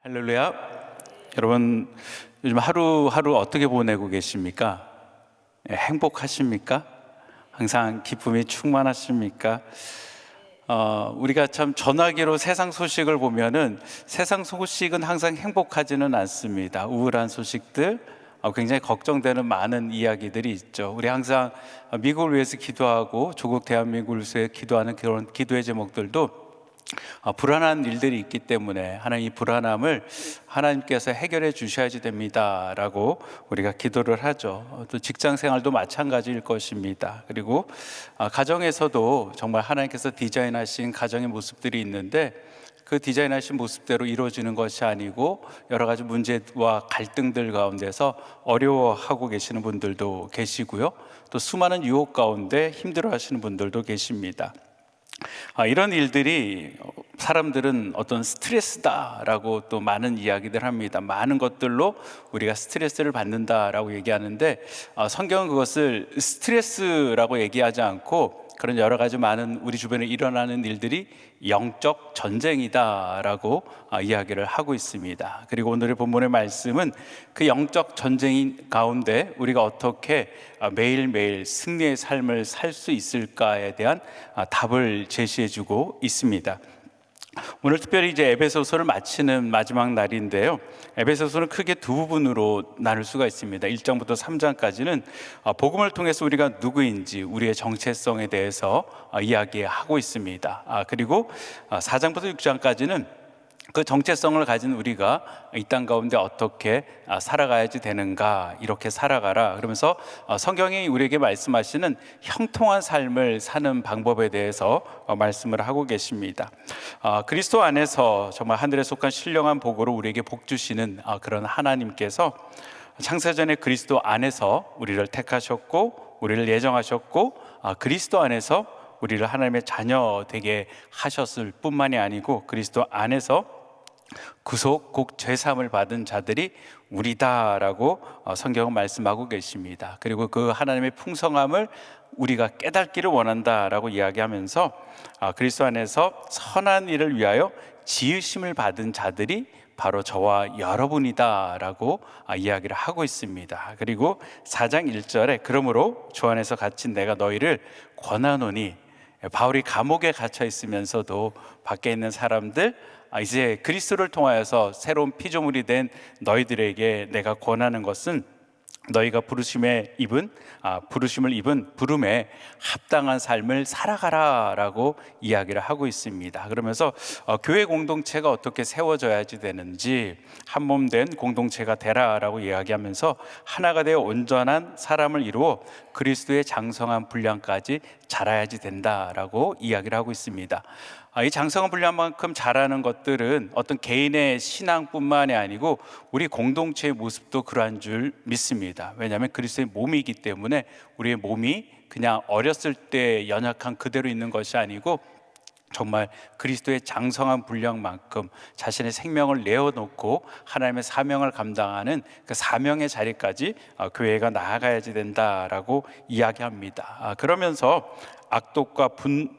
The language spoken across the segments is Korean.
할렐루야. 여러분, 요즘 하루하루 어떻게 보내고 계십니까? 행복하십니까? 항상 기쁨이 충만하십니까? 우리가 참 전화기로 세상 소식을 보면은 세상 소식은 항상 행복하지는 않습니다. 우울한 소식들, 굉장히 걱정되는 많은 이야기들이 있죠. 우리 항상 미국을 위해서 기도하고 조국 대한민국을 위해서 기도하는 그런 기도의 제목들도 불안한 일들이 있기 때문에 하나님 이 불안함을 하나님께서 해결해 주셔야지 됩니다라고 우리가 기도를 하죠. 또 직장 생활도 마찬가지일 것입니다. 그리고 가정에서도 정말 하나님께서 디자인하신 가정의 모습들이 있는데 그 디자인하신 모습대로 이루어지는 것이 아니고 여러 가지 문제와 갈등들 가운데서 어려워하고 계시는 분들도 계시고요. 또 수많은 유혹 가운데 힘들어하시는 분들도 계십니다. 이런 일들이 사람들은 어떤 스트레스다라고 또 많은 이야기들 합니다. 많은 것들로 우리가 스트레스를 받는다라고 얘기하는데 성경은 그것을 스트레스라고 얘기하지 않고 그런 여러 가지 많은 우리 주변에 일어나는 일들이 영적 전쟁이다라고 이야기를 하고 있습니다. 그리고 오늘의 본문의 말씀은 그 영적 전쟁 가운데 우리가 어떻게 매일매일 승리의 삶을 살 수 있을까에 대한 답을 제시해주고 있습니다. 오늘 특별히 이제 에베소서를 마치는 마지막 날인데요. 에베소서는 크게 두 부분으로 나눌 수가 있습니다. 1장부터 3장까지는 복음을 통해서 우리가 누구인지 우리의 정체성에 대해서 이야기하고 있습니다. 그리고 4장부터 6장까지는 그 정체성을 가진 우리가 이 땅 가운데 어떻게 살아가야지 되는가, 이렇게 살아가라 그러면서 성경이 우리에게 말씀하시는 형통한 삶을 사는 방법에 대해서 말씀을 하고 계십니다. 그리스도 안에서 정말 하늘에 속한 신령한 복으로 우리에게 복 주시는 그런 하나님께서 창세전에 그리스도 안에서 우리를 택하셨고 우리를 예정하셨고 그리스도 안에서 우리를 하나님의 자녀 되게 하셨을 뿐만이 아니고 그리스도 안에서 구속 곧 죄사함을 받은 자들이 우리다라고 성경은 말씀하고 계십니다. 그리고 그 하나님의 풍성함을 우리가 깨닫기를 원한다라고 이야기하면서 그리스도 안에서 선한 일을 위하여 지으심을 받은 자들이 바로 저와 여러분이다라고 이야기를 하고 있습니다. 그리고 4장 1절에 그러므로 주 안에서 갇힌 내가 너희를 권하노니, 바울이 감옥에 갇혀 있으면서도 밖에 있는 사람들 이제 그리스도를 통하여서 새로운 피조물이 된 너희들에게 내가 권하는 것은 너희가 부르심을 입은 부름에 합당한 삶을 살아가라라고 이야기를 하고 있습니다. 그러면서 교회 공동체가 어떻게 세워져야지 되는지 한몸 된 공동체가 되라라고 이야기하면서 하나가 되어 온전한 사람을 이루어 그리스도의 장성한 분량까지 자라야지 된다라고 이야기를 하고 있습니다. 이 장성한 분량만큼 자라는 것들은 어떤 개인의 신앙뿐만이 아니고 우리 공동체의 모습도 그러한 줄 믿습니다. 왜냐하면 그리스도의 몸이기 때문에 우리의 몸이 그냥 어렸을 때 연약한 그대로 있는 것이 아니고 정말 그리스도의 장성한 분량만큼 자신의 생명을 내어놓고 하나님의 사명을 감당하는 그 사명의 자리까지 교회가 나아가야지 된다라고 이야기합니다. 그러면서 악독과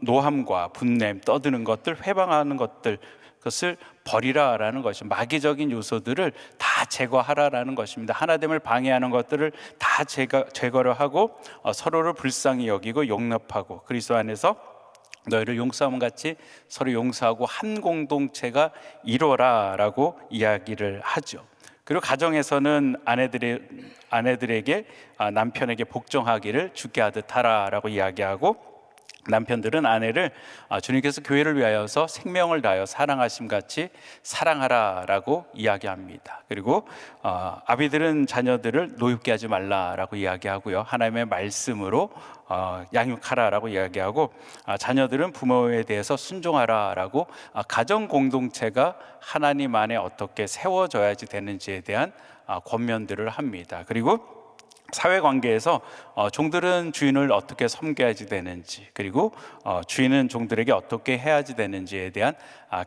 노함과 분냄, 떠드는 것들, 회방하는 것들, 그것을 버리라라는 것이 마귀적인 요소들을 다 제거하라라는 것입니다. 하나됨을 방해하는 것들을 다 제거를 하고 서로를 불쌍히 여기고 용납하고 그리스도 안에서 너희를 용서함 같이 서로 용서하고 한 공동체가 이루어라라고 이야기를 하죠. 그리고 가정에서는 아내들에게 남편에게 복종하기를 주께 하듯 하라라고 이야기하고 남편들은 아내를 주님께서 교회를 위하여서 생명을 다하여 사랑하심 같이 사랑하라라고 이야기합니다. 그리고 아비들은 자녀들을 노엽게 하지 말라라고 이야기하고요. 하나님의 말씀으로 양육하라라고 이야기하고 자녀들은 부모에 대해서 순종하라라고 가정 공동체가 하나님 안에 어떻게 세워져야지 되는지에 대한 권면들을 합니다. 그리고 사회관계에서 종들은 주인을 어떻게 섬겨야지 되는지 그리고 주인은 종들에게 어떻게 해야지 되는지에 대한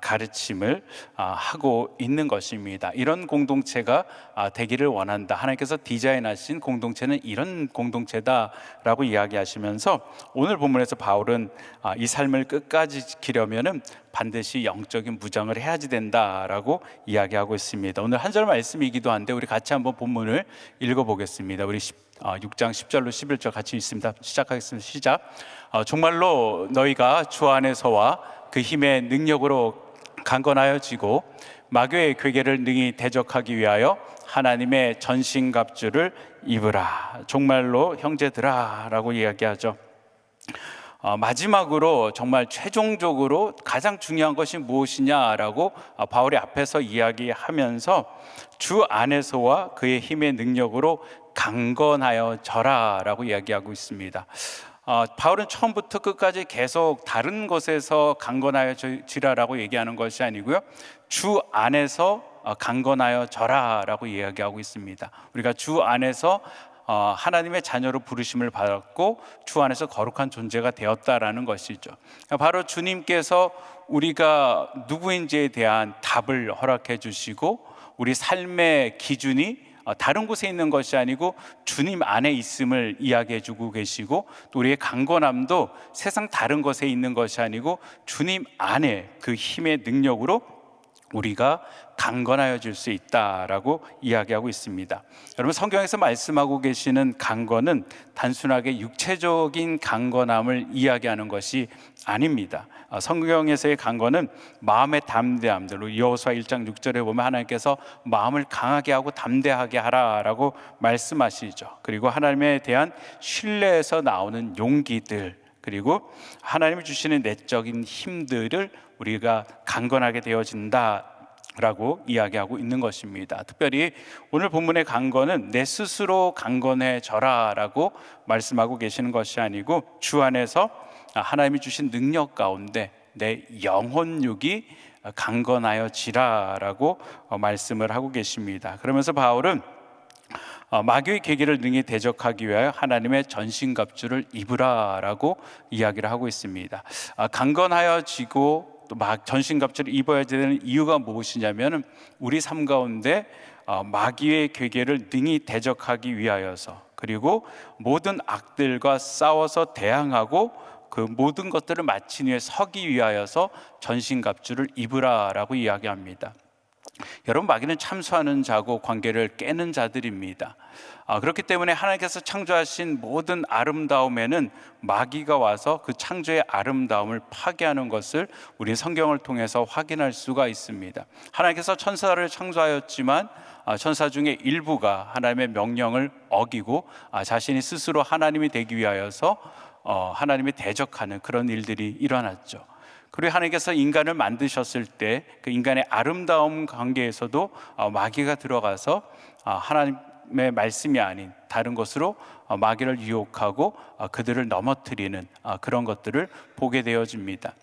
가르침을 하고 있는 것입니다. 이런 공동체가 되기를 원한다. 하나님께서 디자인하신 공동체는 이런 공동체다라고 이야기하시면서 오늘 본문에서 바울은 이 삶을 끝까지 지키려면은 반드시 영적인 무장을 해야지 된다라고 이야기하고 있습니다. 오늘 한 절 말씀이기도 한데 우리 같이 한번 본문을 읽어보겠습니다. 우리 6장 10절로 11절 같이 읽습니다. 시작하겠습니다. 시작. 정말로 너희가 주 안에서와 그 힘의 능력으로 강건하여지고 마귀의 괴계를 능히 대적하기 위하여 하나님의 전신갑주를 입으라. 정말로 형제들아 라고 이야기하죠. 마지막으로 정말 최종적으로 가장 중요한 것이 무엇이냐라고 바울이 앞에서 이야기하면서 주 안에서와 그의 힘의 능력으로 강건하여 져라라고 이야기하고 있습니다. 바울은 처음부터 끝까지 계속 다른 것에서 강건하여 지라라고 얘기하는 것이 아니고요, 주 안에서 강건하여 져라라고 이야기하고 있습니다. 우리가 주 안에서 하나님의 자녀로 부르심을 받았고 주 안에서 거룩한 존재가 되었다라는 것이죠. 바로 주님께서 우리가 누구인지에 대한 답을 허락해 주시고 우리 삶의 기준이 다른 곳에 있는 것이 아니고 주님 안에 있음을 이야기해 주고 계시고, 또 우리의 강건함도 세상 다른 것에 있는 것이 아니고 주님 안에 그 힘의 능력으로 우리가 강건하여질 수 있다라고 이야기하고 있습니다. 여러분, 성경에서 말씀하고 계시는 강건은 단순하게 육체적인 강건함을 이야기하는 것이 아닙니다. 성경에서의 강건은 마음의 담대함들로, 여호수아 1장 6절에 보면 하나님께서 마음을 강하게 하고 담대하게 하라라고 말씀하시죠. 그리고 하나님에 대한 신뢰에서 나오는 용기들, 그리고 하나님이 주시는 내적인 힘들을 우리가 강건하게 되어진다라고 이야기하고 있는 것입니다. 특별히 오늘 본문의 강건은 내 스스로 강건해져라라고 말씀하고 계시는 것이 아니고 주 안에서 하나님이 주신 능력 가운데 내 영혼육이 강건하여지라라고 말씀을 하고 계십니다. 그러면서 바울은 마귀의 계계를 능히 대적하기 위하여 하나님의 전신갑주를 입으라라고 이야기를 하고 있습니다. 강건하여지고 또 전신갑주를 입어야 되는 이유가 무엇이냐면 우리 삶 가운데 마귀의 괴계를 능히 대적하기 위하여서, 그리고 모든 악들과 싸워서 대항하고 그 모든 것들을 마친 후에 서기 위하여서 전신갑주를 입으라라고 이야기합니다. 여러분, 마귀는 참수하는 자고 관계를 깨는 자들입니다. 그렇기 때문에 하나님께서 창조하신 모든 아름다움에는 마귀가 와서 그 창조의 아름다움을 파괴하는 것을 우리 성경을 통해서 확인할 수가 있습니다. 하나님께서 천사를 창조하였지만 천사 중에 일부가 하나님의 명령을 어기고 자신이 스스로 하나님이 되기 위하여서 하나님이 대적하는 그런 일들이 일어났죠. 그리고 하나님께서 인간을 만드셨을 때 그 인간의 아름다움 관계에서도 마귀가 들어가서 하나님의 말씀이 아닌 다른 것으로 마귀를 유혹하고 그들을 넘어뜨리는 그런 것들을 보게 되어집니다.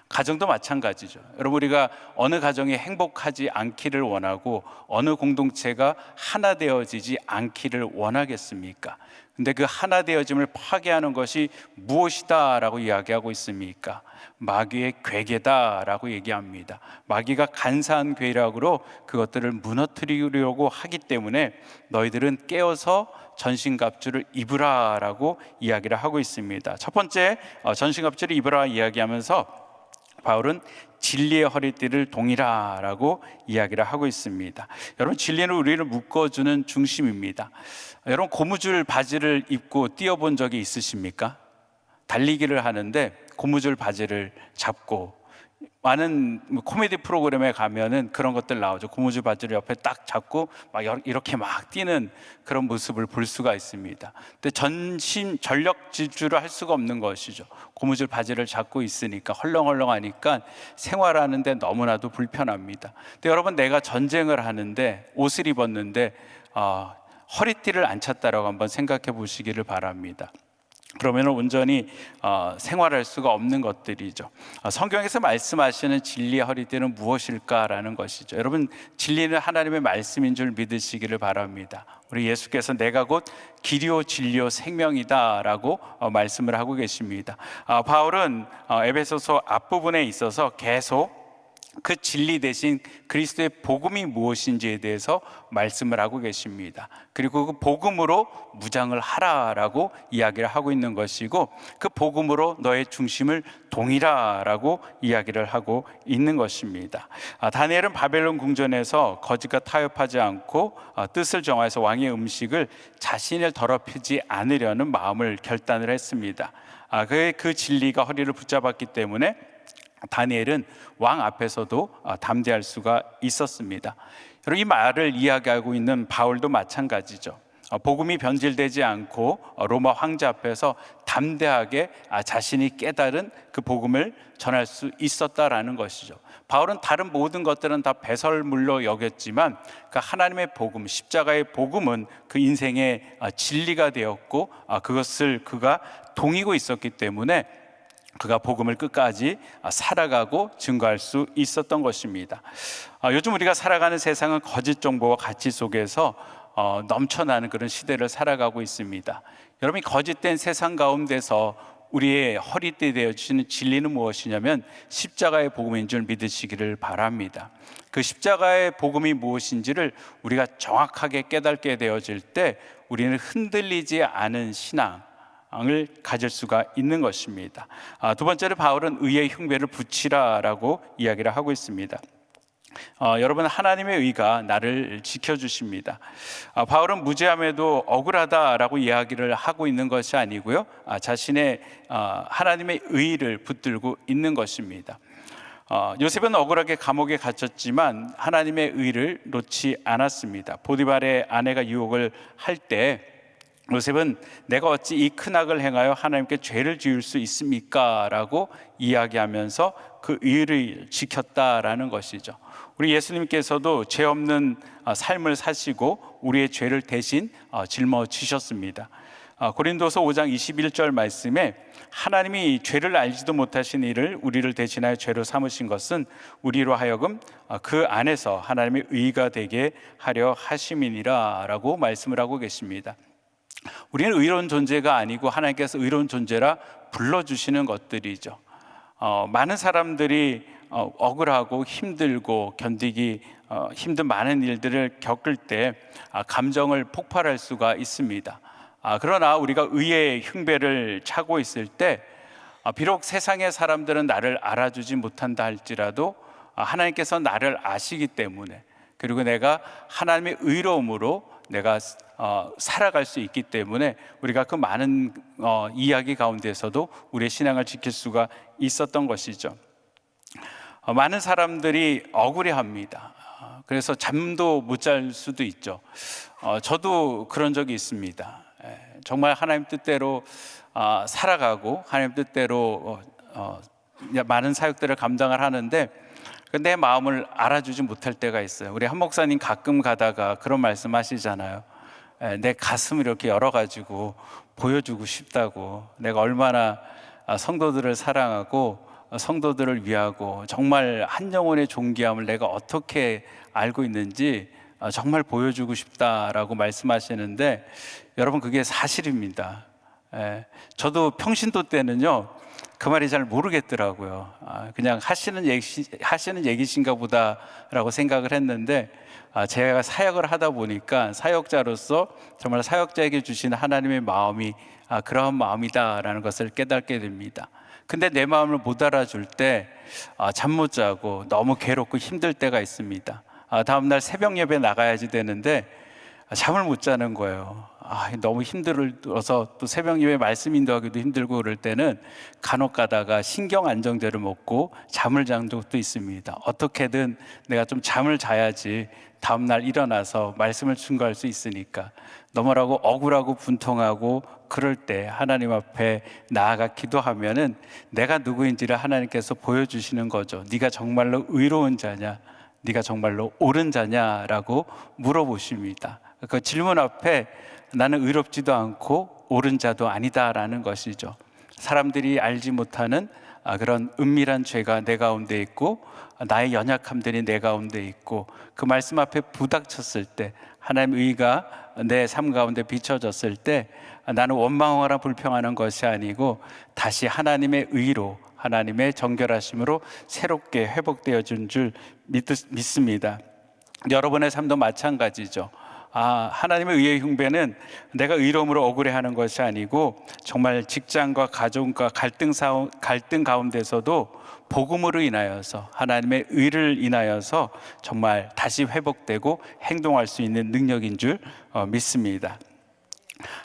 가정도 마찬가지죠. 여러분, 우리가 어느 가정이 행복하지 않기를 원하고 어느 공동체가 하나 되어지지 않기를 원하겠습니까? 근데 그 하나 되어짐을 파괴하는 것이 무엇이다라고 이야기하고 있습니까? 마귀의 괴계다라고 얘기합니다. 마귀가 간사한 괴력으로 그것들을 무너뜨리려고 하기 때문에 너희들은 깨어서 전신갑주를 입으라라고 이야기를 하고 있습니다. 첫 번째, 전신갑주를 입으라 이야기하면서 바울은 진리의 허리띠를 동이라라고 이야기를 하고 있습니다. 여러분, 진리는 우리를 묶어주는 중심입니다. 여러분, 고무줄 바지를 입고 뛰어본 적이 있으십니까? 달리기를 하는데 고무줄 바지를 잡고, 많은 코미디 프로그램에 가면은 그런 것들 나오죠. 고무줄 바지를 옆에 딱 잡고 막 이렇게 막 뛰는 그런 모습을 볼 수가 있습니다. 근데 전력 질주를 할 수가 없는 것이죠. 고무줄 바지를 잡고 있으니까 헐렁헐렁하니까 생활하는데 너무나도 불편합니다. 근데 여러분, 내가 전쟁을 하는데 옷을 입었는데 허리띠를 안 찼다라고 한번 생각해 보시기를 바랍니다. 그러면 온전히 생활할 수가 없는 것들이죠. 성경에서 말씀하시는 진리의 허리띠는 무엇일까라는 것이죠. 여러분, 진리는 하나님의 말씀인 줄 믿으시기를 바랍니다. 우리 예수께서 내가 곧 길이요 진리요 생명이다라고 말씀을 하고 계십니다. 바울은 에베소서 앞부분에 있어서 계속 그 진리 대신 그리스도의 복음이 무엇인지에 대해서 말씀을 하고 계십니다. 그리고 그 복음으로 무장을 하라라고 이야기를 하고 있는 것이고, 그 복음으로 너의 중심을 동이라라고 이야기를 하고 있는 것입니다. 다니엘은 바벨론 궁전에서 거짓과 타협하지 않고 뜻을 정하여서 왕의 음식을 자신을 더럽히지 않으려는 마음을 결단을 했습니다. 그 진리가 허리를 붙잡았기 때문에 다니엘은 왕 앞에서도 담대할 수가 있었습니다. 여러분, 이 말을 이야기하고 있는 바울도 마찬가지죠. 복음이 변질되지 않고 로마 황제 앞에서 담대하게 자신이 깨달은 그 복음을 전할 수 있었다라는 것이죠. 바울은 다른 모든 것들은 다 배설물로 여겼지만 그 하나님의 복음, 십자가의 복음은 그 인생의 진리가 되었고, 그것을 그가 동이고 있었기 때문에 그가 복음을 끝까지 살아가고 증거할 수 있었던 것입니다. 요즘 우리가 살아가는 세상은 거짓 정보와 가치 속에서 넘쳐나는 그런 시대를 살아가고 있습니다. 여러분이 거짓된 세상 가운데서 우리의 허리띠 되어주시는 진리는 무엇이냐면 십자가의 복음인 줄 믿으시기를 바랍니다. 그 십자가의 복음이 무엇인지를 우리가 정확하게 깨닫게 되어질 때 우리는 흔들리지 않은 신앙 을 가질 수가 있는 것입니다. 두 번째로 바울은 의의 흉배를 붙이라라고 이야기를 하고 있습니다. 여러분, 하나님의 의가 나를 지켜주십니다. 바울은 무죄함에도 억울하다라고 이야기를 하고 있는 것이 아니고요, 자신의 하나님의 의를 붙들고 있는 것입니다. 요셉은 억울하게 감옥에 갇혔지만 하나님의 의를 놓지 않았습니다. 보디발의 아내가 유혹을 할 때 요셉은 내가 어찌 이 큰 악을 행하여 하나님께 죄를 지을 수 있습니까? 라고 이야기하면서 그 의를 지켰다라는 것이죠. 우리 예수님께서도 죄 없는 삶을 사시고 우리의 죄를 대신 짊어지셨습니다. 고린도서 5장 21절 말씀에 하나님이 죄를 알지도 못하신 이를 우리를 대신하여 죄로 삼으신 것은 우리로 하여금 그 안에서 하나님의 의가 되게 하려 하심이니라 라고 말씀을 하고 계십니다. 우리는 의로운 존재가 아니고 하나님께서 의로운 존재라 불러주시는 것들이죠. 많은 사람들이 억울하고 힘들고 견디기 힘든 많은 일들을 겪을 때 감정을 폭발할 수가 있습니다. 그러나 우리가 의의 흉배를 차고 있을 때 비록 세상의 사람들은 나를 알아주지 못한다 할지라도 하나님께서 나를 아시기 때문에, 그리고 내가 하나님의 의로움으로 내가 살아갈 수 있기 때문에 우리가 그 많은 이야기 가운데서도 우리의 신앙을 지킬 수가 있었던 것이죠. 많은 사람들이 억울해합니다. 그래서 잠도 못 잘 수도 있죠. 저도 그런 적이 있습니다. 정말 하나님 뜻대로 살아가고 하나님 뜻대로 많은 사역들을 감당을 하는데 내 마음을 알아주지 못할 때가 있어요. 우리 한 목사님 가끔 가다가 그런 말씀 하시잖아요. 내 가슴을 이렇게 열어가지고 보여주고 싶다고, 내가 얼마나 성도들을 사랑하고 성도들을 위하고 정말 한 영혼의 존귀함을 내가 어떻게 알고 있는지 정말 보여주고 싶다라고 말씀하시는데, 여러분, 그게 사실입니다. 저도 평신도 때는요 그 말이 잘 모르겠더라고요. 그냥 하시는 얘기신가 보다라고 생각을 했는데, 제가 사역을 하다 보니까 사역자로서 정말 사역자에게 주신 하나님의 마음이 그러한 마음이다라는 것을 깨닫게 됩니다. 근데 내 마음을 못 알아줄 때 잠 못 자고 너무 괴롭고 힘들 때가 있습니다. 다음날 새벽 예배 나가야지 되는데 잠을 못 자는 거예요. 너무 힘들어서 또 새벽 예배 말씀 인도하기도 힘들고 그럴 때는 간혹 가다가 신경 안정제를 먹고 잠을 잔 적도 있습니다. 어떻게든 내가 좀 잠을 자야지 다음날 일어나서 말씀을 증거할 수 있으니까. 너무나고 억울하고 분통하고 그럴 때 하나님 앞에 나아가 기도하면은 내가 누구인지를 하나님께서 보여주시는 거죠. 네가 정말로 의로운 자냐, 네가 정말로 옳은 자냐라고 물어보십니다. 그 질문 앞에 나는 의롭지도 않고 옳은 자도 아니다라는 것이죠. 사람들이 알지 못하는 그런 은밀한 죄가 내 가운데 있고 나의 연약함들이 내 가운데 있고, 그 말씀 앞에 부닥쳤을 때 하나님의 의가 내 삶 가운데 비춰졌을 때 나는 원망하거나 불평하는 것이 아니고 다시 하나님의 의로 하나님의 정결하심으로 새롭게 회복되어진 줄 믿습니다. 여러분의 삶도 마찬가지죠. 하나님의 의의 흉배는 내가 의로움으로 억울해하는 것이 아니고 정말 직장과 가정과 갈등 가운데서도 복음으로 인하여서 하나님의 의를 인하여서 정말 다시 회복되고 행동할 수 있는 능력인 줄 믿습니다.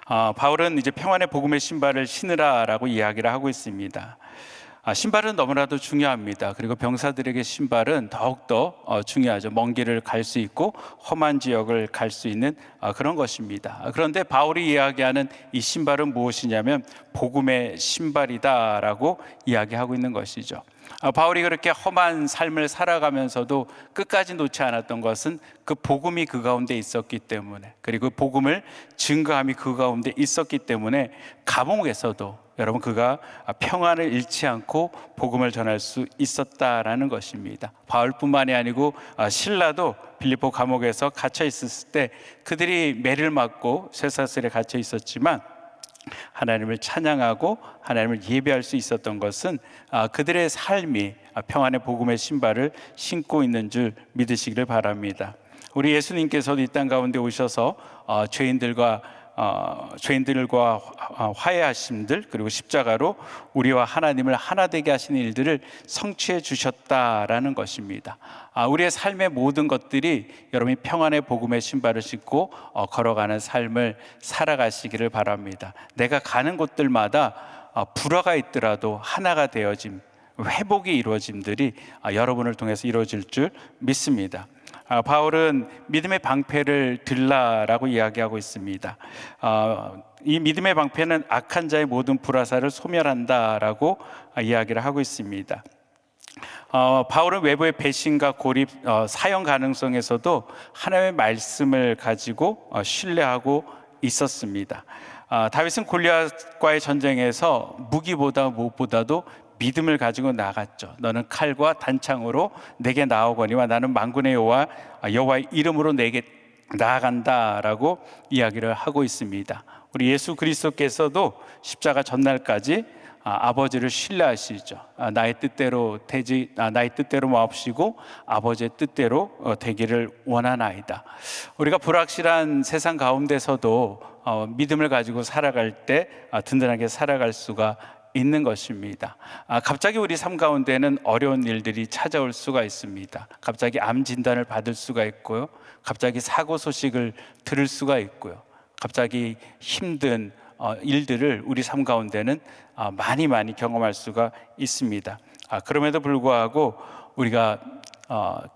바울은 이제 평안의 복음의 신발을 신으라라고 이야기를 하고 있습니다. 신발은 너무나도 중요합니다. 그리고 병사들에게 신발은 더욱더 중요하죠. 먼 길을 갈 수 있고 험한 지역을 갈 수 있는 그런 것입니다. 그런데 바울이 이야기하는 이 신발은 무엇이냐면 복음의 신발이다라고 이야기하고 있는 것이죠. 바울이 그렇게 험한 삶을 살아가면서도 끝까지 놓지 않았던 것은 그 복음이 그 가운데 있었기 때문에, 그리고 복음을 증거함이 그 가운데 있었기 때문에 감옥에서도 여러분 그가 평안을 잃지 않고 복음을 전할 수 있었다라는 것입니다. 바울뿐만이 아니고 실라도 빌립보 감옥에서 갇혀 있었을 때 그들이 매를 맞고 쇠사슬에 갇혀 있었지만 하나님을 찬양하고 하나님을 예배할 수 있었던 것은 그들의 삶이 평안의 복음의 신발을 신고 있는 줄 믿으시기를 바랍니다. 우리 예수님께서도 이 땅 가운데 오셔서 죄인들과 화해하심들, 그리고 십자가로 우리와 하나님을 하나 되게 하시는 일들을 성취해 주셨다라는 것입니다. 우리의 삶의 모든 것들이 여러분이 평안의 복음의 신발을 신고 걸어가는 삶을 살아가시기를 바랍니다. 내가 가는 곳들마다 불화가 있더라도 하나가 되어짐, 회복이 이루어짐들이 여러분을 통해서 이루어질 줄 믿습니다. 바울은 믿음의 방패를 들라라고 이야기하고 있습니다. 이 믿음의 방패는 악한 자의 모든 불화살을 소멸한다라고 이야기를 하고 있습니다. 바울은 외부의 배신과 고립, 사형 가능성에서도 하나님의 말씀을 가지고 신뢰하고 있었습니다. 다윗은 골리앗과의 전쟁에서 무기보다 무엇보다도 믿음을 가지고 나갔죠. 너는 칼과 단창으로 내게 나오거니와 나는 만군의 여호와의 이름으로 내게 나아간다라고 이야기를 하고 있습니다. 우리 예수 그리스도께서도 십자가 전날까지 아버지를 신뢰하시죠. 나의 뜻대로 마옵시고 아버지의 뜻대로 되기를 원하나이다. 우리가 불확실한 세상 가운데서도 믿음을 가지고 살아갈 때 든든하게 살아갈 수가 있는 것입니다. 갑자기 우리 삶 가운데는 어려운 일들이 찾아올 수가 있습니다. 갑자기 암 진단을 받을 수가 있고요. 갑자기 사고 소식을 들을 수가 있고요. 갑자기 힘든 일들을 우리 삶 가운데는 많이 경험할 수가 있습니다. 그럼에도 불구하고 우리가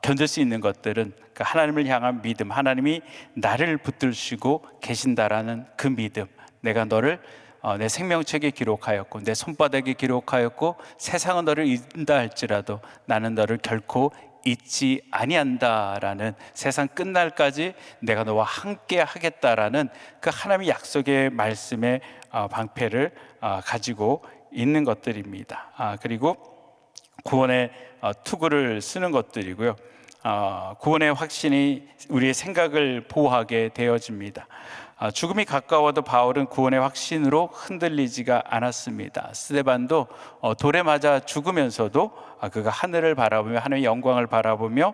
견딜 수 있는 것들은 그 하나님을 향한 믿음, 하나님이 나를 붙들시고 계신다라는 그 믿음, 내가 너를 내 생명책에 기록하였고 내 손바닥에 기록하였고 세상은 너를 잊는다 할지라도 나는 너를 결코 잊지 아니한다라는, 세상 끝날까지 내가 너와 함께 하겠다라는 그 하나님의 약속의 말씀의 방패를 가지고 있는 것들입니다. 그리고 구원의 투구를 쓰는 것들이고요. 구원의 확신이 우리의 생각을 보호하게 되어집니다. 죽음이 가까워도 바울은 구원의 확신으로 흔들리지가 않았습니다. 스데반도 돌에 맞아 죽으면서도 그가 하늘을 바라보며 하나님의 영광을 바라보며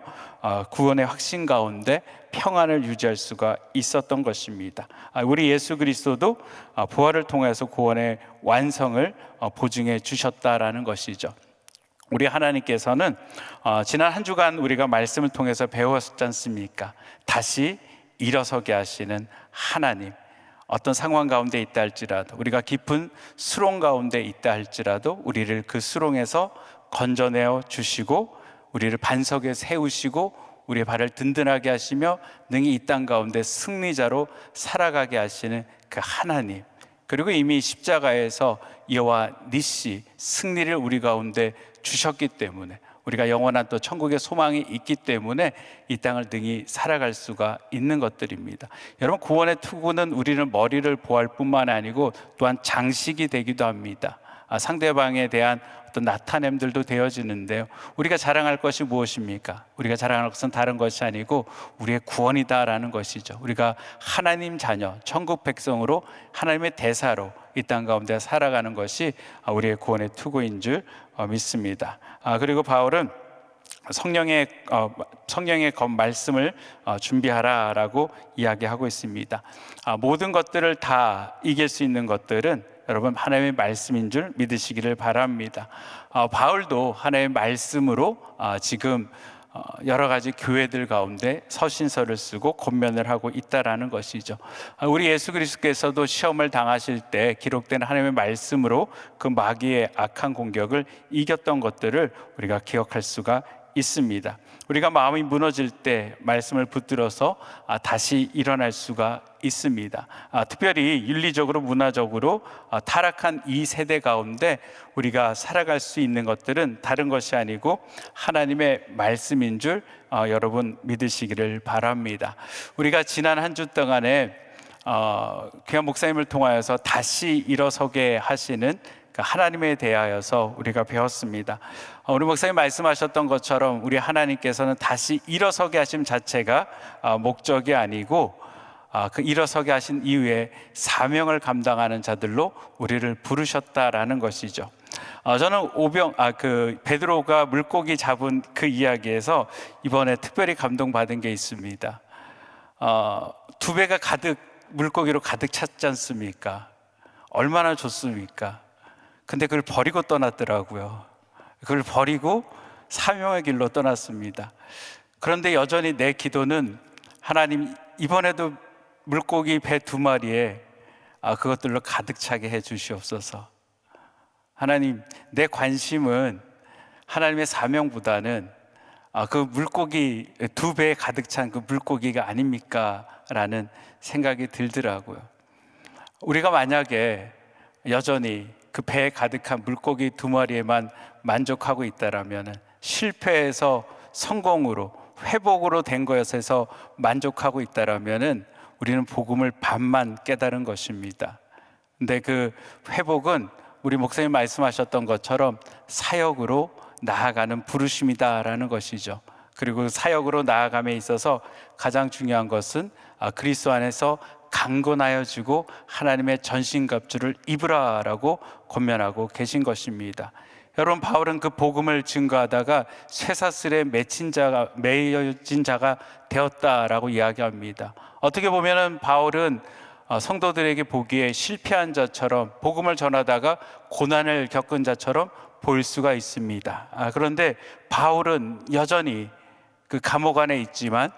구원의 확신 가운데 평안을 유지할 수가 있었던 것입니다. 우리 예수 그리스도도 부활을 통해서 구원의 완성을 보증해 주셨다라는 것이죠. 우리 하나님께서는 지난 한 주간 우리가 말씀을 통해서 배웠지 않습니까? 다시 일어서게 하시는 하나님, 어떤 상황 가운데 있다 할지라도, 우리가 깊은 수렁 가운데 있다 할지라도 우리를 그 수렁에서 건져내어 주시고 우리를 반석에 세우시고 우리의 발을 든든하게 하시며 능히 이 땅 가운데 승리자로 살아가게 하시는 그 하나님, 그리고 이미 십자가에서 여호와 니시 승리를 우리 가운데 주셨기 때문에, 우리가 영원한 또 천국의 소망이 있기 때문에 이 땅을 능히 살아갈 수가 있는 것들입니다. 여러분, 구원의 투구는 우리는 머리를 보호할 뿐만 아니고 또한 장식이 되기도 합니다. 상대방에 대한 어떤 나타냄들도 되어지는데요. 우리가 자랑할 것이 무엇입니까? 우리가 자랑할 것은 다른 것이 아니고 우리의 구원이다라는 것이죠. 우리가 하나님 자녀, 천국 백성으로 하나님의 대사로 이 땅 가운데 살아가는 것이 우리의 구원의 투구인 줄 믿습니다. 그리고 바울은 성령의 말씀을 준비하라라고 이야기하고 있습니다. 모든 것들을 다 이길 수 있는 것들은 여러분 하나님의 말씀인 줄 믿으시기를 바랍니다. 바울도 하나님의 말씀으로 지금 여러 가지 교회들 가운데 서신서를 쓰고 권면을 하고 있다라는 것이죠. 우리 예수 그리스도께서도 시험을 당하실 때 기록된 하나님의 말씀으로 그 마귀의 악한 공격을 이겼던 것들을 우리가 기억할 수가 있습니다. 우리가 마음이 무너질 때 말씀을 붙들어서 다시 일어날 수가 있습니다. 특별히 윤리적으로 문화적으로 타락한 이 세대 가운데 우리가 살아갈 수 있는 것들은 다른 것이 아니고 하나님의 말씀인 줄 여러분 믿으시기를 바랍니다. 우리가 지난 한 주 동안에 귀한 목사님을 통하여서 다시 일어서게 하시는 하나님에 대하여서 우리가 배웠습니다. 우리 목사님 말씀하셨던 것처럼 우리 하나님께서는 다시 일어서게 하심 자체가 목적이 아니고 그 일어서게 하신 이후에 사명을 감당하는 자들로 우리를 부르셨다라는 것이죠. 저는 베드로가 물고기 잡은 그 이야기에서 이번에 특별히 감동받은 게 있습니다. 두 배가 물고기로 가득 찼지 않습니까? 얼마나 좋습니까? 근데 그걸 버리고 떠났더라고요. 그걸 버리고 사명의 길로 떠났습니다. 그런데 여전히 내 기도는 하나님 이번에도 물고기 배 2마리에 그것들로 가득 차게 해 주시옵소서. 하나님, 내 관심은 하나님의 사명보다는 그 물고기 2배에 가득 찬 그 물고기가 아닙니까? 라는 생각이 들더라고요. 우리가 만약에 여전히 그 배에 가득한 물고기 2마리에만 만족하고 있다라면 실패해서 성공으로 회복으로 된 것에서 만족하고 있다라면 우리는 복음을 반만 깨달은 것입니다. 근데 그 회복은 우리 목사님 말씀하셨던 것처럼 사역으로 나아가는 부르심이다라는 것이죠. 그리고 사역으로 나아감에 있어서 가장 중요한 것은 그리스도 안에서 강건하여 지고 하나님의 전신갑주를 입으라라고 권면하고 계신 것입니다. 여러분, 바울은 그 복음을 증거하다가 쇠사슬에 매여진 자가 되었다라고 이야기합니다. 어떻게 보면은 바울은 성도들에게 보기에 실패한 자처럼, 복음을 전하다가 고난을 겪은 자처럼 보일 수가 있습니다. 그런데 바울은 여전히 그 감옥 안에 있지만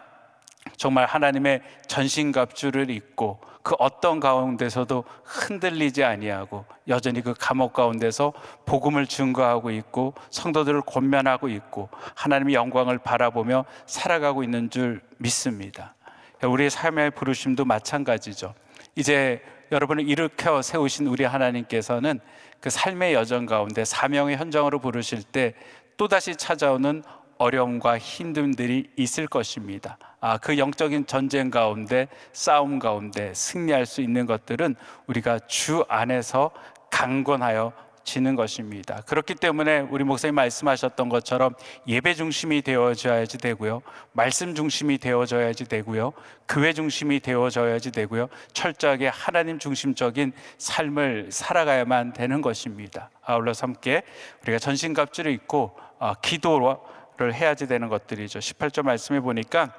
정말 하나님의 전신갑주를 입고 그 어떤 가운데서도 흔들리지 아니하고 여전히 그 감옥 가운데서 복음을 증거하고 있고 성도들을 권면하고 있고 하나님의 영광을 바라보며 살아가고 있는 줄 믿습니다. 우리의 삶의 부르심도 마찬가지죠. 이제 여러분을 일으켜 세우신 우리 하나님께서는 그 삶의 여정 가운데 사명의 현장으로 부르실 때 또다시 찾아오는 어려움과 힘듦들이 있을 것입니다. 그 영적인 전쟁 가운데, 싸움 가운데 승리할 수 있는 것들은 우리가 주 안에서 강건하여 지는 것입니다. 그렇기 때문에 우리 목사님 말씀하셨던 것처럼 예배 중심이 되어져야지 되고요, 말씀 중심이 되어져야지 되고요, 교회 중심이 되어져야지 되고요, 철저하게 하나님 중심적인 삶을 살아가야만 되는 것입니다. 아울러서 함께 우리가 전신갑주를 입고 기도를 해야지 되는 것들이죠. 18절 말씀해 보니까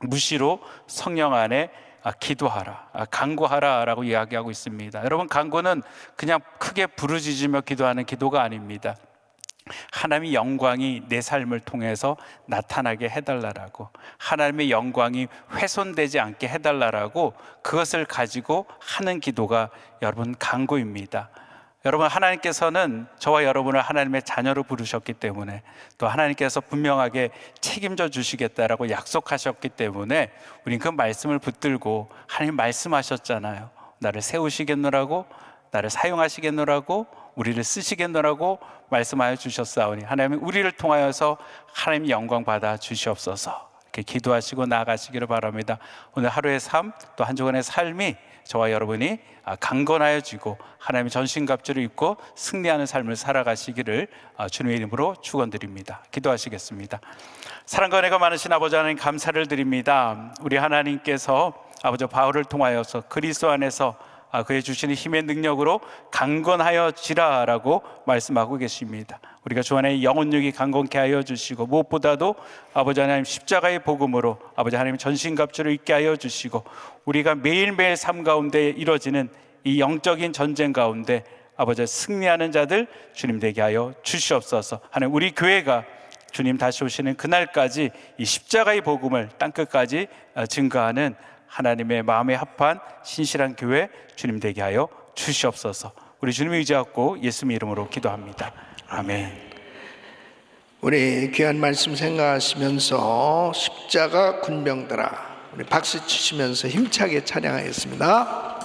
무시로 성령 안에 기도하라, 간구하라 라고 이야기하고 있습니다. 여러분, 간구는 그냥 크게 부르짖으며 기도하는 기도가 아닙니다. 하나님의 영광이 내 삶을 통해서 나타나게 해달라고, 하나님의 영광이 훼손되지 않게 해달라고, 그것을 가지고 하는 기도가 여러분 간구입니다. 여러분, 하나님께서는 저와 여러분을 하나님의 자녀로 부르셨기 때문에, 또 하나님께서 분명하게 책임져 주시겠다라고 약속하셨기 때문에 우린 그 말씀을 붙들고, 하나님 말씀하셨잖아요. 나를 세우시겠노라고, 나를 사용하시겠노라고, 우리를 쓰시겠노라고 말씀하여 주셨사오니 하나님이 우리를 통하여서 하나님 영광 받아 주시옵소서. 이렇게 기도하시고 나아가시기를 바랍니다. 오늘 하루의 삶, 또 한 주간의 삶이 저와 여러분이 강건하여지고 하나님의 전신갑주를 입고 승리하는 삶을 살아가시기를 주님의 이름으로 축원드립니다. 기도하시겠습니다. 사랑과 은혜가 많으신 아버지 하나님, 감사를 드립니다. 우리 하나님께서 아버지 바울을 통하여서 그리스도 안에서 그의 주시는 힘의 능력으로 강건하여지라라고 말씀하고 계십니다. 우리가 주 안에 영혼력이 강건케 하여 주시고, 무엇보다도 아버지 하나님 십자가의 복음으로 아버지 하나님 전신갑주를 입게 하여 주시고, 우리가 매일매일 삶 가운데 이루어지는 이 영적인 전쟁 가운데 아버지 승리하는 자들 주님 되게 하여 주시옵소서. 하나님, 우리 교회가 주님 다시 오시는 그날까지 이 십자가의 복음을 땅끝까지 증거하는 하나님의 마음에 합한 신실한 교회 주님 되게 하여 주시옵소서. 우리 주님 의지하고 예수님 이름으로 기도합니다. 아멘. 우리 귀한 말씀 생각하시면서 십자가 군병들아, 우리 박수 치시면서 힘차게 찬양하겠습니다.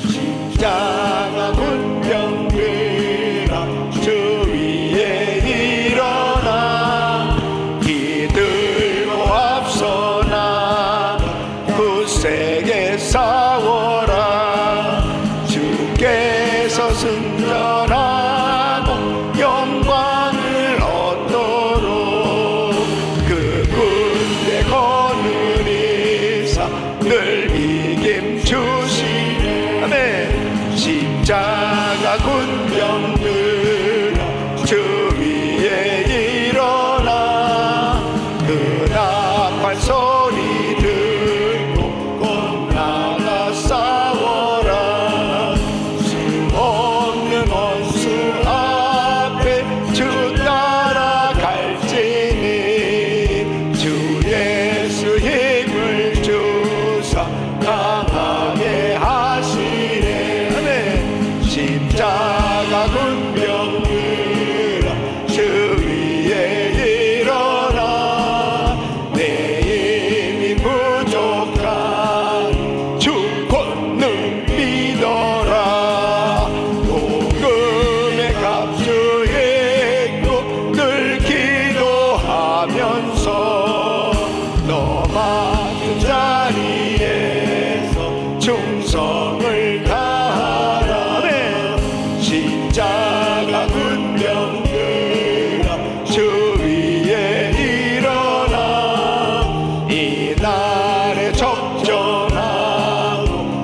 십자가 군병들아, 주 위에 일어나 기들고 앞서나 굳세게 싸워라. 주께서 승전하고 영광을 얻도록 그 군대 거느리사 늘 이김 주시네. 아멘. 십자가 군병들아, 주 위에 일어나 그 나팔 소리 듣고 꼭 나가 싸워라. 수 없는 원수 앞에 주 따라갈지니 주 예수 힘을 주사 강하게 하시네. 아멘. 십자가 군병들아, 주 위에 일어나 내 힘이 부족한 주 권능 믿어라. 복음의 값주 있고 늘 기도하면서 너 맡은 자리에서 충성을 다하라. 십자가 군병들아, 주 위에 일어나 이날에 적전하고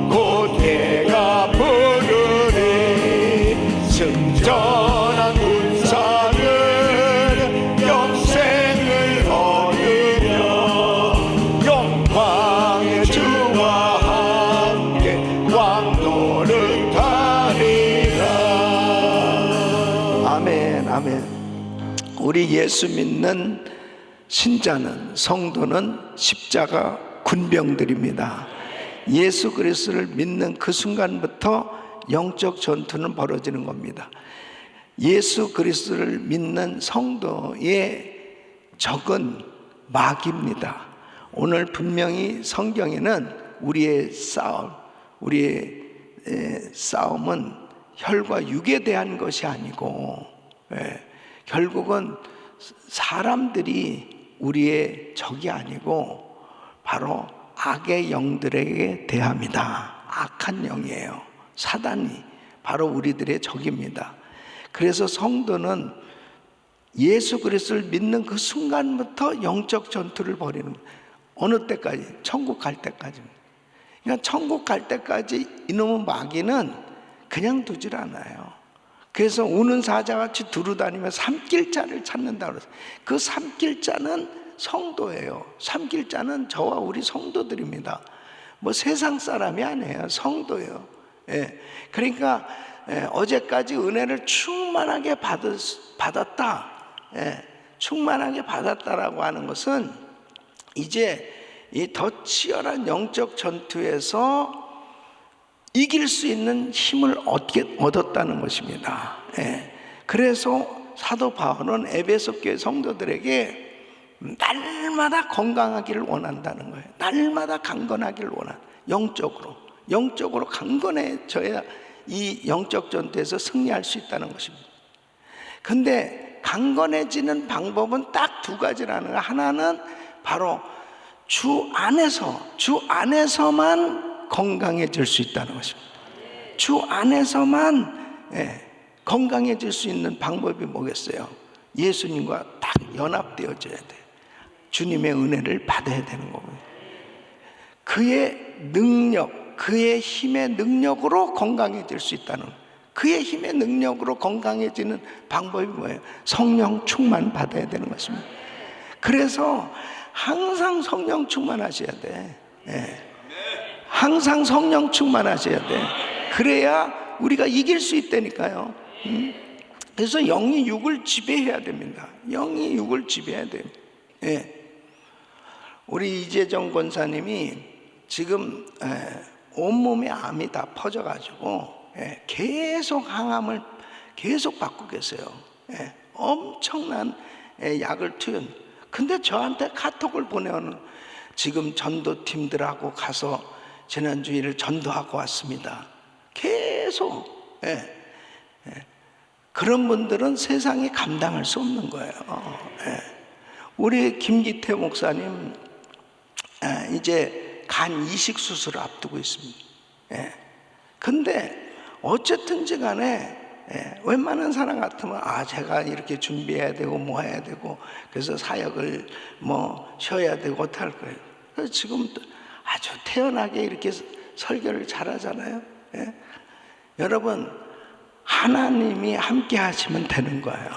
곧 해가 부르니 승전한 군사는 영생을 얻으며 영광의 주와 함께 왕노를 타리라. 아멘. 아멘. 우리 예수 믿는 신자는, 성도는 십자가 군병들입니다. 예수 그리스도를 믿는 그 순간부터 영적 전투는 벌어지는 겁니다. 예수 그리스도를 믿는 성도의 적은 마귀입니다. 오늘 분명히 성경에는 우리의 싸움은 혈과 육에 대한 것이 아니고, 결국은 사람들이 우리의 적이 아니고 바로 악의 영들에게 대합니다. 악한 영이에요. 사단이 바로 우리들의 적입니다. 그래서 성도는 예수 그리스도를 믿는 그 순간부터 영적 전투를 벌이는 거예요. 어느 때까지? 천국 갈 때까지입니다. 그러니까 천국 갈 때까지 이놈의 마귀는 그냥 두질 않아요. 그래서 우는 사자같이 두루다니며 삼킬 자를 찾는다고 그랬어요. 그 삼킬 자는 성도예요. 삼킬 자는 저와 우리 성도들입니다. 뭐 세상 사람이 아니에요. 성도예요. 그러니까 어제까지 은혜를 충만하게 받았다. 충만하게 받았다라고 하는 것은 이제 이 더 치열한 영적 전투에서 이길 수 있는 힘을 얻었다는 것입니다. 그래서 사도 바울은 에베소 교회 성도들에게 날마다 건강하기를 원한다는 거예요. 날마다 강건하기를 원한, 영적으로 강건해져야 이 영적 전투에서 승리할 수 있다는 것입니다. 근데 강건해지는 방법은 딱 두 가지라는 거예요. 하나는 바로 주 안에서만 건강해질 수 있다는 것입니다. 주 안에서만 건강해질 수 있는 방법이 뭐겠어요? 예수님과 딱 연합되어져야 돼요. 주님의 은혜를 받아야 되는 거고요. 그의 능력, 그의 힘의 능력으로 건강해질 수 있다는 거예요. 그의 힘의 능력으로 건강해지는 방법이 뭐예요? 성령 충만 받아야 되는 것입니다. 그래서 항상 성령 충만하셔야 돼. 항상 성령 충만하셔야 돼. 그래야 우리가 이길 수 있다니까요. 그래서 영이 육을 지배해야 됩니다. 영이 육을 지배해야 돼요. 우리 이재정 권사님이 지금 온몸에 암이 다 퍼져가지고 계속 항암을 계속 받고 계세요. 엄청난 약을 투여. 근데 저한테 카톡을 보내오는, 지금 전도팀들하고 가서 지난주일을 전도하고 왔습니다. 계속. 그런 분들은 세상이 감당할 수 없는 거예요. 우리 김기태 목사님 이제 간 이식 수술을 앞두고 있습니다. 근데 어쨌든지 간에 웬만한 사람 같으면 제가 이렇게 준비해야 되고 뭐 해야 되고 그래서 사역을 뭐 쉬어야 되고 어떡할 거예요. 그래서 지금 아주 태연하게 이렇게 설교를 잘하잖아요. 여러분, 하나님이 함께 하시면 되는 거예요.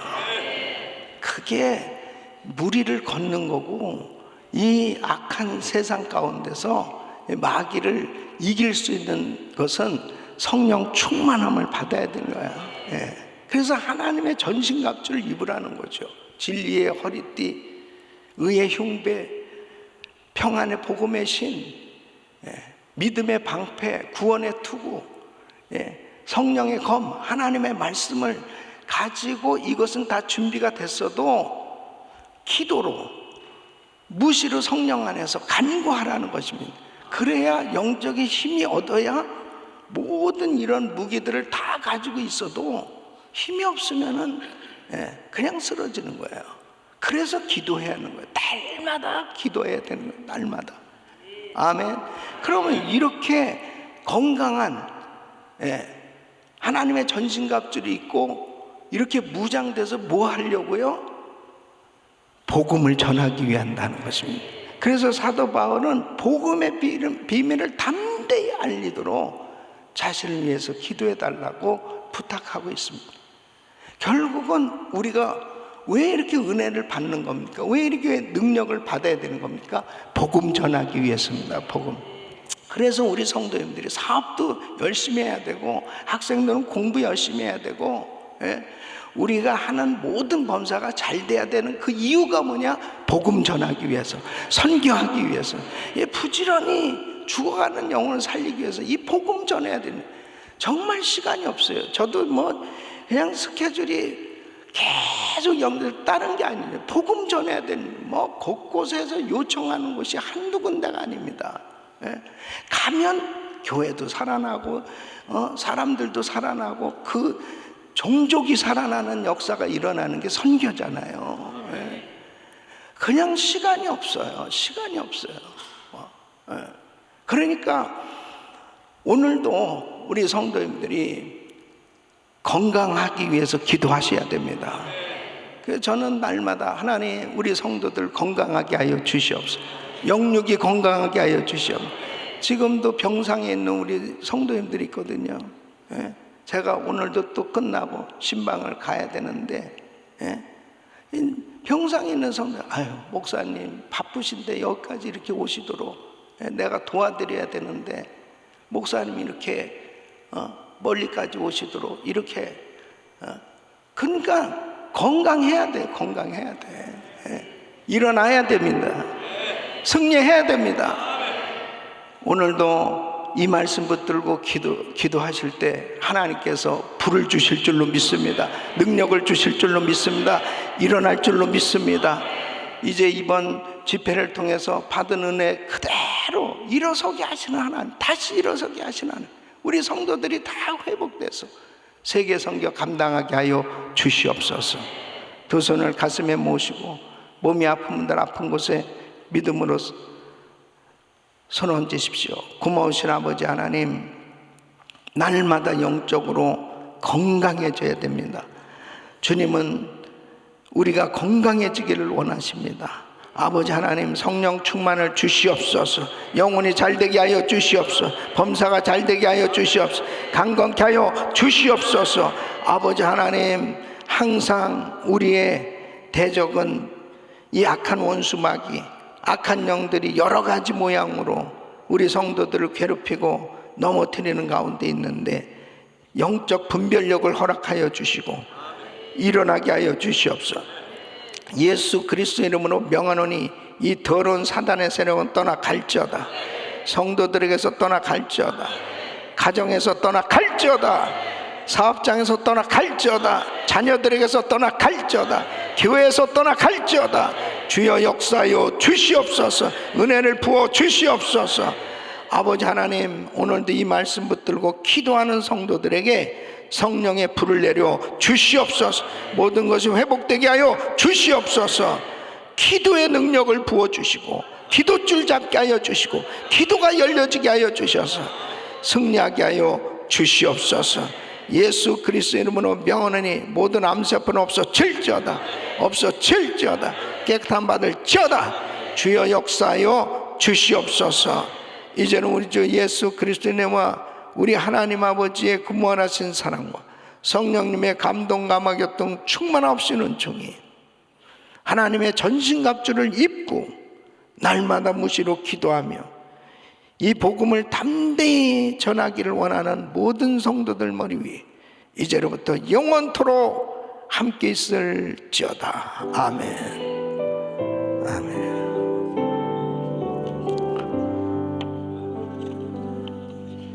그게 무리를 걷는 거고, 이 악한 세상 가운데서 마귀를 이길 수 있는 것은 성령 충만함을 받아야 되는 거야. 그래서 하나님의 전신갑주를 입으라는 거죠. 진리의 허리띠, 의의 흉배, 평안의 복음의 신, 믿음의 방패, 구원의 투구, 성령의 검, 하나님의 말씀을 가지고 이것은 다 준비가 됐어도 기도로, 무시로 성령 안에서 간구하라는 것입니다. 그래야 영적인 힘이 얻어야 모든 이런 무기들을 다 가지고 있어도 힘이 없으면은 그냥 쓰러지는 거예요. 그래서 기도해야 하는 거예요. 날마다 기도해야 되는 거예요. 날마다. 아멘. 그러면 이렇게 건강한 하나님의 전신갑주를 입고 이렇게 무장돼서 뭐 하려고요? 복음을 전하기 위한다는 것입니다. 그래서 사도 바울은 복음의 비밀을 담대히 알리도록 자신을 위해서 기도해 달라고 부탁하고 있습니다. 결국은 우리가 왜 이렇게 은혜를 받는 겁니까? 왜 이렇게 능력을 받아야 되는 겁니까? 복음 전하기 위해서입니다. 복음. 그래서 우리 성도님들이 사업도 열심히 해야 되고, 학생들은 공부 열심히 해야 되고, 우리가 하는 모든 범사가 잘 돼야 되는 그 이유가 뭐냐? 복음 전하기 위해서, 선교하기 위해서, 부지런히 죽어가는 영혼을 살리기 위해서 이 복음 전해야 되는, 정말 시간이 없어요. 저도 뭐 그냥 스케줄이 계속 영들 따른 게 아니에요. 복음 전해야 되는, 뭐 곳곳에서 요청하는 곳이 한두 군데가 아닙니다. 가면 교회도 살아나고 사람들도 살아나고 그 종족이 살아나는 역사가 일어나는 게 선교잖아요. 그냥 시간이 없어요. 시간이 없어요. 그러니까 오늘도 우리 성도님들이 건강하기 위해서 기도하셔야 됩니다. 그래서 저는 날마다 하나님 우리 성도들 건강하게 하여 주시옵소서. 영육이 건강하게 하여 주시옵소서. 지금도 병상에 있는 우리 성도님들이 있거든요. 제가 오늘도 또 끝나고 신방을 가야 되는데 병상에 있는 성도, 목사님 바쁘신데 여기까지 이렇게 오시도록 내가 도와드려야 되는데 목사님이 이렇게 멀리까지 오시도록 이렇게 그러니까 건강해야 돼. 건강해야 돼. 일어나야 됩니다. 승리해야 됩니다. 오늘도 이 말씀 붙들고 기도하실 때 하나님께서 불을 주실 줄로 믿습니다. 능력을 주실 줄로 믿습니다. 일어날 줄로 믿습니다. 이제 이번 집회를 통해서 받은 은혜 그대로 일어서게 하시는 하나님, 다시 일어서게 하시는 하나님, 우리 성도들이 다 회복돼서 세계 선교 감당하게 하여 주시옵소서. 두 손을 가슴에 모시고 몸이 아픈 분들 아픈 곳에 믿음으로 손 얹으십시오. 고마우신 아버지 하나님, 날마다 영적으로 건강해져야 됩니다. 주님은 우리가 건강해지기를 원하십니다. 아버지 하나님, 성령 충만을 주시옵소서. 영혼이 잘되게 하여 주시옵소서. 범사가 잘되게 하여 주시옵소서. 강건케 하여 주시옵소서. 아버지 하나님, 항상 우리의 대적은 이 악한 원수마귀, 악한 영들이 여러 가지 모양으로 우리 성도들을 괴롭히고 넘어뜨리는 가운데 있는데 영적 분별력을 허락하여 주시고 일어나게 하여 주시옵소서. 예수 그리스도 이름으로 명하노니 이 더러운 사단의 세력은 떠나갈지어다. 성도들에게서 떠나갈지어다. 가정에서 떠나갈지어다. 사업장에서 떠나갈지어다. 자녀들에게서 떠나갈지어다. 교회에서 떠나갈지어다. 주여 역사하여 주시옵소서. 은혜를 부어 주시옵소서. 아버지 하나님, 오늘도 이 말씀 붙들고 기도하는 성도들에게 성령의 불을 내려 주시옵소서. 모든 것이 회복되게 하여 주시옵소서. 기도의 능력을 부어주시고 기도줄 잡게 하여 주시고 기도가 열려지게 하여 주셔서 승리하게 하여 주시옵소서. 예수 그리스도 이름으로 명하노니 모든 암세포는 없어질지어다. 없어질지어다. 깨끗한 받을지어다. 주여 역사하여 주시옵소서. 이제는 우리 주 예수 그리스도님과 우리 하나님 아버지의 그 무한하신 사랑과 성령님의 감동 감화 교통 충만하옵시는 종이 하나님의 전신갑주를 입고 날마다 무시로 기도하며 이 복음을 담대히 전하기를 원하는 모든 성도들 머리 위에 이제로부터 영원토록 함께 있을지어다. 아멘. 아멘.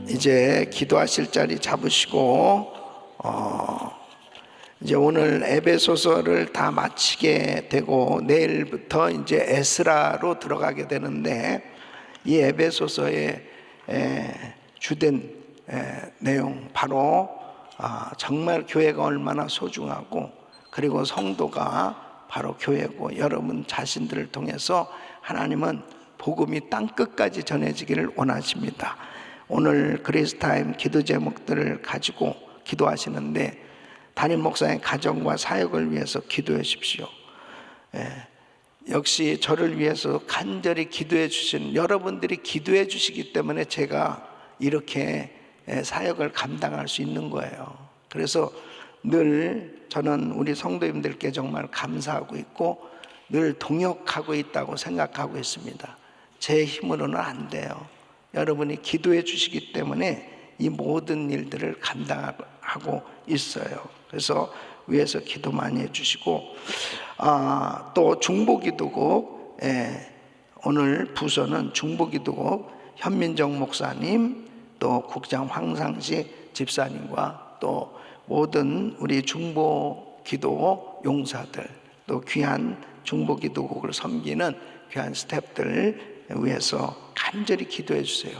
이제 기도하실 자리 잡으시고 이제 오늘 에베소서를 다 마치게 되고 내일부터 이제 에스라로 들어가게 되는데 이 에베소서의 주된 내용 바로 정말 교회가 얼마나 소중하고 그리고 성도가 바로 교회고 여러분 자신들을 통해서 하나님은 복음이 땅끝까지 전해지기를 원하십니다. 오늘 그리스타임 기도 제목들을 가지고 기도하시는데 담임 목사의 가정과 사역을 위해서 기도해 주십시오. 역시 저를 위해서 간절히 기도해 주신 여러분들이 기도해 주시기 때문에 제가 이렇게 사역을 감당할 수 있는 거예요. 그래서 늘 저는 우리 성도님들께 정말 감사하고 있고 늘 동역하고 있다고 생각하고 있습니다. 제 힘으로는 안 돼요. 여러분이 기도해 주시기 때문에 이 모든 일들을 감당하고 있어요. 그래서 위에서 기도 많이 해주시고 또 중보기도국 오늘 부서는 중보기도국 현민정 목사님 또 국장 황상식 집사님과 또 모든 우리 중보기도 용사들 또 귀한 중보기도국을 섬기는 귀한 스태프들 위해서 간절히 기도해 주세요.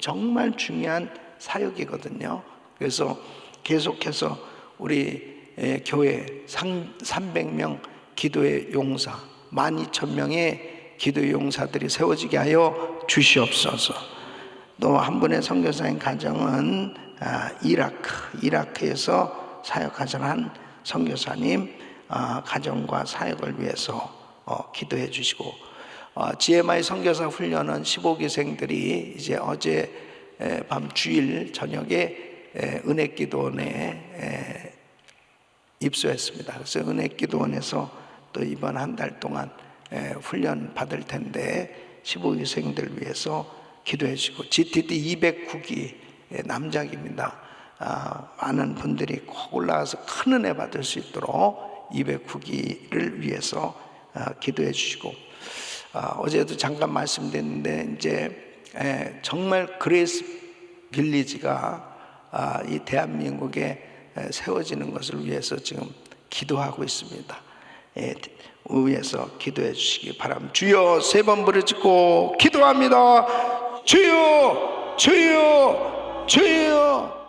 정말 중요한 사역이거든요. 그래서 계속해서 우리 교회 300명 기도의 용사 12,000명의 기도의 용사들이 세워지게 하여 주시옵소서. 또 한 분의 선교사님 가정은 이라크에서 사역하시는 한 선교사님 가정과 사역을 위해서 기도해 주시고 GMI 선교사 훈련은 15기생들이 이제 어제 밤 주일 저녁에 은혜기도원에 입소했습니다. 그래서 은혜기도원에서 또 이번 한 달 동안 훈련 받을 텐데 15기생들 위해서 기도해 주시고 GTD 209기 남작입니다. 많은 분들이 꼭 올라가서 큰 은혜 받을 수 있도록 209기를 위해서 기도해 주시고 어제도 잠깐 말씀드렸는데 이제 정말 그레이스 빌리지가 이 대한민국에 세워지는 것을 위해서 지금 기도하고 있습니다. 위에서 기도해 주시기 바랍니다. 주여 세 번 부르짖고 기도합니다. 주여 주여 주여